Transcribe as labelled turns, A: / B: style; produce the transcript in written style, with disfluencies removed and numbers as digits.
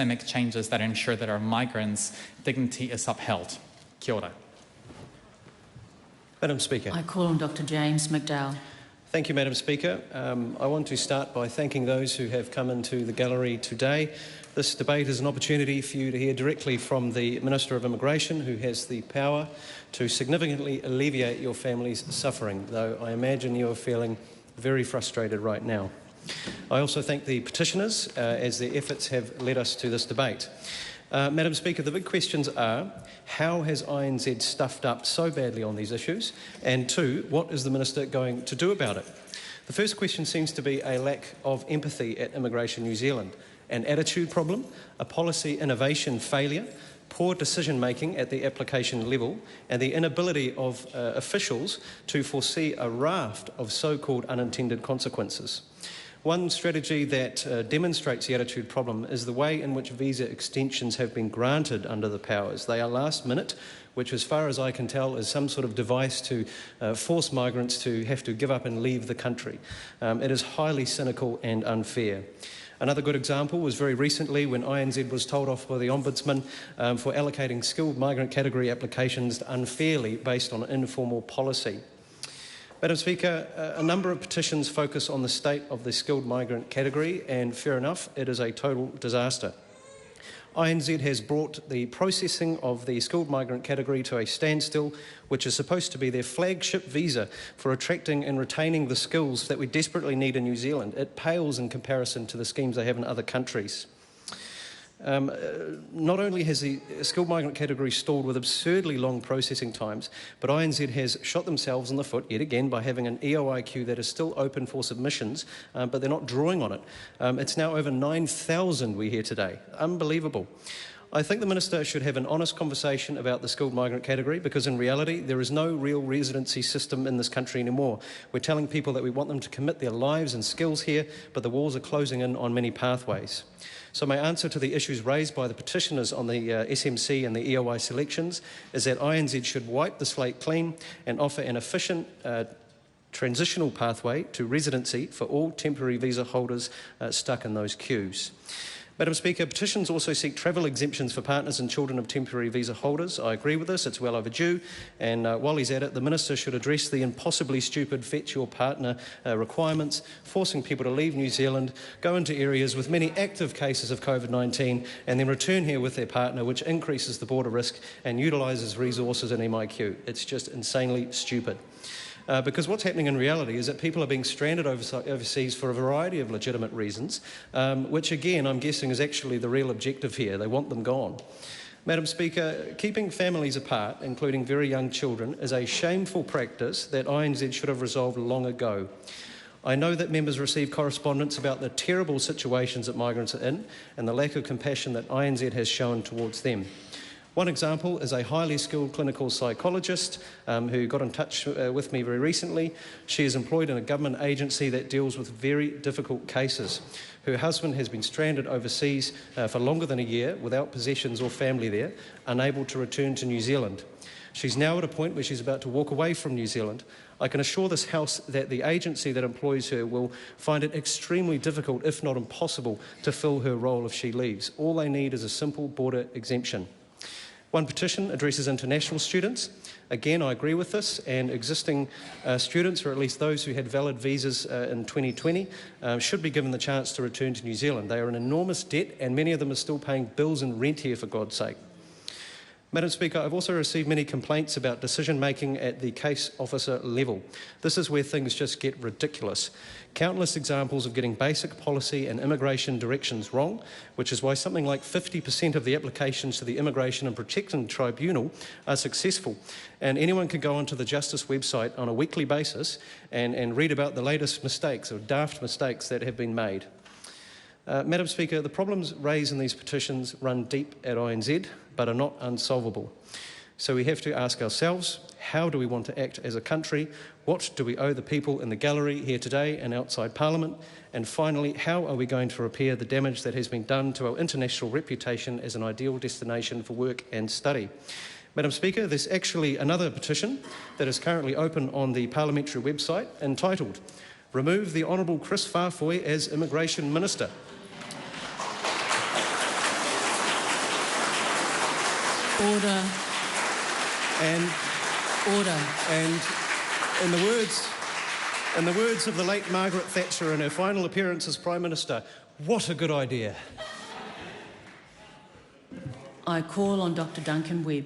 A: make changes that ensure that our migrants' dignity is upheld. Kia ora.
B: Madam Speaker.
C: I call on Dr. James McDowall.
B: Thank you, Madam Speaker. I want to start by thanking those who have come into the gallery today. This debate is an opportunity for you to hear directly from the Minister of Immigration, who has the power to significantly alleviate your family's suffering, though I imagine you are feeling very frustrated right now. I also thank the petitioners as their efforts have led us to this debate. Madam Speaker, the big questions are, how has INZ stuffed up so badly on these issues? And two, what is the Minister going to do about it? The first question seems to be a lack of empathy at Immigration New Zealand, an attitude problem, a policy innovation failure, poor decision-making at the application level, and the inability of officials to foresee a raft of so-called unintended consequences. One strategy that demonstrates the attitude problem is the way in which visa extensions have been granted under the powers. They are last minute, which as far as I can tell is some sort of device to force migrants to have to give up and leave the country. It is highly cynical and unfair. Another good example was very recently when INZ was told off by the Ombudsman for allocating skilled migrant category applications unfairly based on informal policy. Madam Speaker, a number of petitions focus on the state of the skilled migrant category, and fair enough, it is a total disaster. INZ has brought the processing of the skilled migrant category to a standstill, which is supposed to be their flagship visa for attracting and retaining the skills that we desperately need in New Zealand. It pales in comparison to the schemes they have in other countries. Not only has the skilled migrant category stalled with absurdly long processing times, but INZ has shot themselves in the foot yet again by having an EOI queue that is still open for submissions, but they're not drawing on it. It's now over 9,000 we hear today. Unbelievable. I think the Minister should have an honest conversation about the skilled migrant category, because in reality there is no real residency system in this country anymore. We're telling people that we want them to commit their lives and skills here, but the walls are closing in on many pathways. So my answer to the issues raised by the petitioners on the SMC and the EOI selections is that INZ should wipe the slate clean and offer an efficient transitional pathway to residency for all temporary visa holders stuck in those queues. Madam Speaker, petitions also seek travel exemptions for partners and children of temporary visa holders. I agree with this, it's well overdue, and while he's at it, the Minister should address the impossibly stupid fetch your partner requirements, forcing people to leave New Zealand, go into areas with many active cases of COVID-19, and then return here with their partner, which increases the border risk and utilises resources in MIQ. It's just insanely stupid. Because what's happening in reality is that people are being stranded overseas for a variety of legitimate reasons, which again I'm guessing is actually the real objective here. They want them gone. Madam Speaker, keeping families apart, including very young children, is a shameful practice that INZ should have resolved long ago. I know that members receive correspondence about the terrible situations that migrants are in and the lack of compassion that INZ has shown towards them. One example is a highly skilled clinical psychologist who got in touch with me very recently. She is employed in a government agency that deals with very difficult cases. Her husband has been stranded overseas for longer than a year without possessions or family there, unable to return to New Zealand. She's now at a point where she's about to walk away from New Zealand. I can assure this House that the agency that employs her will find it extremely difficult, if not impossible, to fill her role if she leaves. All they need is a simple border exemption. One petition addresses international students. Again, I agree with this, and existing students, or at least those who had valid visas in 2020, should be given the chance to return to New Zealand. They are in enormous debt, and many of them are still paying bills and rent here, for God's sake. Madam Speaker, I've also received many complaints about decision-making at the case officer level. This is where things just get ridiculous. Countless examples of getting basic policy and immigration directions wrong, which is why something like 50% of the applications to the Immigration and Protection Tribunal are successful. And anyone can go onto the Justice website on a weekly basis and read about the latest mistakes or daft mistakes that have been made. Madam Speaker, the problems raised in these petitions run deep at INZ, but are not unsolvable. So we have to ask ourselves, how do we want to act as a country? What do we owe the people in the gallery here today and outside Parliament? And finally, how are we going to repair the damage that has been done to our international reputation as an ideal destination for work and study? Madam Speaker, there's actually another petition that is currently open on the parliamentary website entitled, "Remove the Honourable Chris Farfoy as Immigration Minister."
C: Order.
B: And
C: Order.
B: And in the words of the late Margaret Thatcher in her final appearance as Prime Minister, what a good idea.
C: I call on Dr. Duncan Webb.